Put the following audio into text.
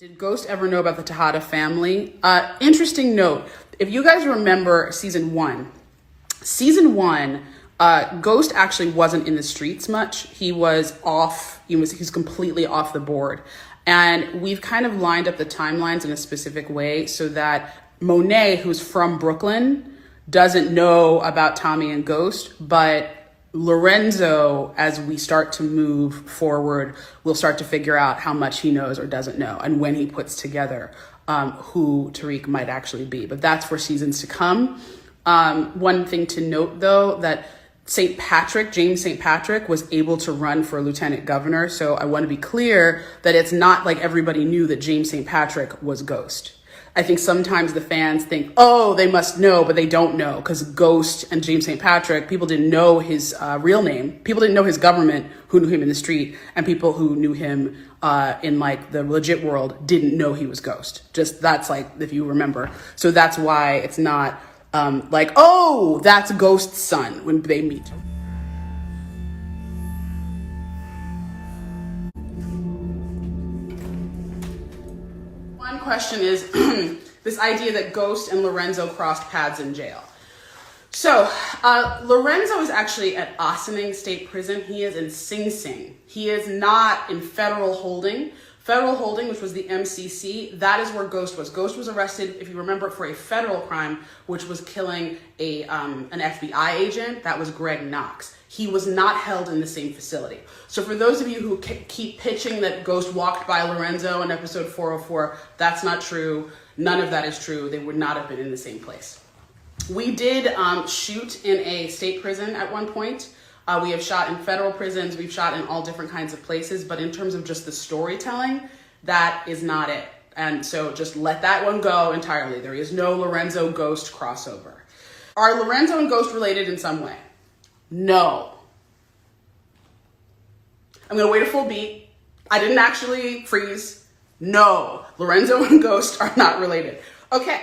Did Ghost ever know about the Tejada family? Interesting note. If you guys remember season one, Ghost actually wasn't in the streets much. He was off. He's completely off the board. And we've kind of lined up the timelines in a specific way so that Monet, who's from Brooklyn, doesn't know about Tommy and Ghost, but Lorenzo, as we start to move forward, will start to figure out how much he knows or doesn't know and when he puts together who Tariq might actually be. But that's for seasons to come. One thing to note, though, that James St. Patrick was able to run for lieutenant governor. So I want to be clear that it's not like everybody knew that James St. Patrick was Ghost. I think sometimes the fans think, oh, they must know, but they don't know, because Ghost and James St. Patrick, people didn't know his real name. People didn't know his government who knew him in the street, and people who knew him in like the legit world didn't know he was Ghost. Just that's like, if you remember. So that's why it's not like, oh, that's Ghost's son when they meet. One question is this idea that Ghost and Lorenzo crossed paths in jail. So Lorenzo is actually at Ossining State Prison. He is in Sing Sing. He is not in federal holding. Federal holding, which was the MCC, that is where Ghost was. Ghost was arrested, if you remember, for a federal crime, which was killing an FBI agent. That was Greg Knox. He was not held in the same facility. So for those of you who keep pitching that Ghost walked by Lorenzo in episode 404, that's not true. None of that is true. They would not have been in the same place. We did shoot in a state prison at one point. We have shot in federal prisons. We've shot in all different kinds of places. But in terms of just the storytelling, that is not it. And so just let that one go entirely. There is no Lorenzo Ghost crossover. Are Lorenzo and Ghost related in some way? No. I'm going to wait a full beat. I didn't actually freeze. No. Lorenzo and Ghost are not related. Okay.